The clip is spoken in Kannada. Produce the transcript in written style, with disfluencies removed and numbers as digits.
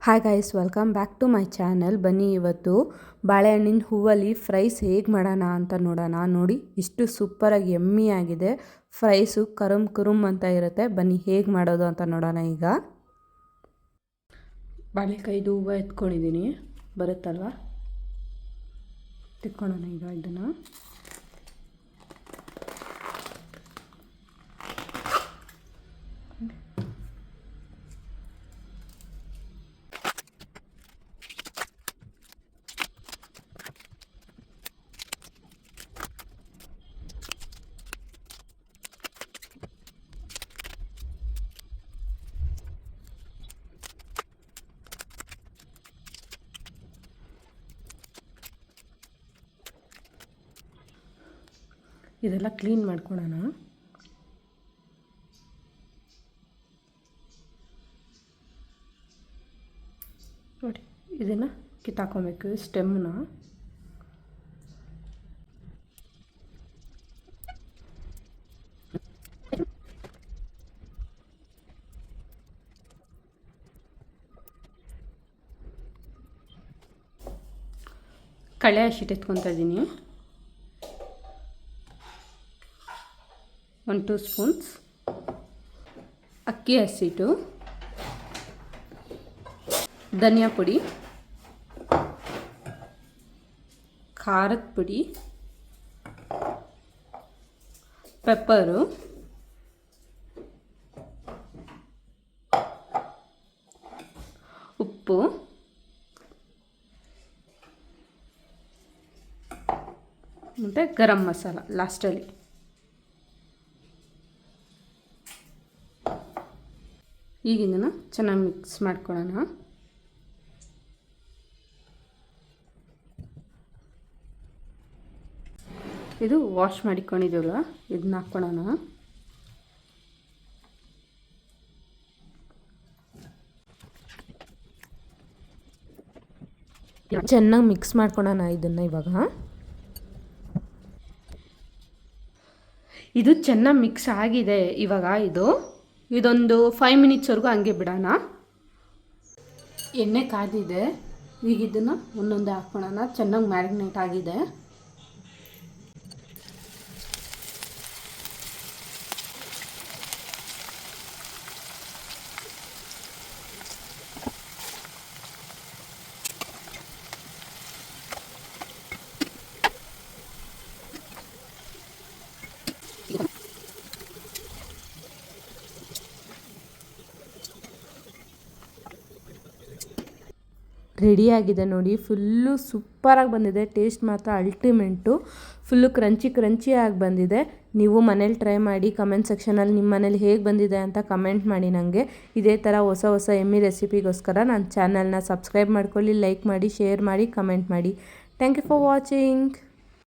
Hi guys, welcome back to my channel. ಬನ್ನಿ ಇವತ್ತು ಬಾಳೆಹಣ್ಣಿನ ಹೂವಲ್ಲಿ ಫ್ರೈಸ್ ಹೇಗೆ ಮಾಡೋಣ ಅಂತ ನೋಡೋಣ. ನೋಡಿ ಇಷ್ಟು ಸೂಪರಾಗಿ ಯಮ್ಮಿ ಆಗಿದೆ. ಫ್ರೈಸು ಕರುಮ್ ಅಂತ ಇರುತ್ತೆ. ಬನ್ನಿ ಹೇಗೆ ಮಾಡೋದು ಅಂತ ನೋಡೋಣ. ಈಗ ಬಾಳೆಕಾಯ್ದು ಹೂವು ಎತ್ಕೊಂಡಿದ್ದೀನಿ, ಬರುತ್ತಲ್ವ, ತೆಕ್ಕೊಳ್ಳೋಣ ಈಗ ಇದನ್ನು. ಇದೆಲ್ಲ ಕ್ಲೀನ್ ಮಾಡ್ಕೊಳ್ಳೋಣ. ನೋಡಿ, ಇದನ್ನು ಕಿತ್ತಾಕೊಬೇಕು, ಸ್ಟೆಮ್ನ. ಕಳೆ ಹಸಿಟ್ಟು ಎತ್ಕೊತಾ ಇದ್ದೀನಿ. 1 2 ಸ್ಪೂನ್ಸ್ ಅಕ್ಕಿ ಹಸಿಟ್ಟು, ಧನಿಯಾ ಪುಡಿ, ಖಾರದ ಪುಡಿ, ಪೆಪ್ಪರು, ಉಪ್ಪು, ಮತ್ತು ಗರಂ ಮಸಾಲ ಲಾಸ್ಟಲ್ಲಿ. ಈಗ ಇದನ್ನು ಚೆನ್ನಾಗಿ ಮಿಕ್ಸ್ ಮಾಡ್ಕೊಳ್ಳೋಣ. ಇದು ವಾಶ್ ಮಾಡಿಕೊಂಡಿದ್ದೀವಲ್ಲ, ಇದನ್ನ ಹಾಕ್ಕೊಳ್ಳೋಣ. ಚೆನ್ನಾಗಿ ಮಿಕ್ಸ್ ಮಾಡ್ಕೊಳ್ಳೋಣ ಇದನ್ನು. ಇವಾಗ ಇದು ಚೆನ್ನಾಗಿ ಮಿಕ್ಸ್ ಆಗಿದೆ. ಇವಾಗ ಇದೊಂದು 5 ಮಿನಿಟ್ಸ್ವರೆಗೂ ಹಂಗೆ ಬಿಡೋಣ. ಎಣ್ಣೆ ಕಾದಿದೆ. ಈಗ ಇದನ್ನು ಒಂದೊಂದೇ ಹಾಕ್ಕೊಳ್ಳೋಣ. ಚೆನ್ನಾಗಿ ಮ್ಯಾರಿನೇಟ್ ಆಗಿದೆ. ರೆಡಿಯಾಗಿದೆ ನೋಡಿ. ಫುಲ್ಲು ಸೂಪರಾಗಿ ಬಂದಿದೆ. ಟೇಸ್ಟ್ ಮಾತ್ರ ಅಲ್ಟಿಮೇಟು. ಫುಲ್ಲು ಕ್ರಂಚಿಯಾಗಿ ಬಂದಿದೆ. ನೀವು ಮನೇಲಿ ಟ್ರೈ ಮಾಡಿ. ಕಮೆಂಟ್ ಸೆಕ್ಷನಲ್ಲಿ ನಿಮ್ಮ ಮನೇಲಿ ಹೇಗೆ ಬಂದಿದೆ ಅಂತ ಕಮೆಂಟ್ ಮಾಡಿ ನನಗೆ. ಇದೇ ಥರ ಹೊಸ ಎಮ್ಮಿ ರೆಸಿಪಿಗೋಸ್ಕರ ನನ್ನ ಚಾನಲ್ನ ಸಬ್ಸ್ಕ್ರೈಬ್ ಮಾಡ್ಕೊಳ್ಳಿ, ಲೈಕ್ ಮಾಡಿ, ಶೇರ್ ಮಾಡಿ, ಕಮೆಂಟ್ ಮಾಡಿ. Thank you for watching.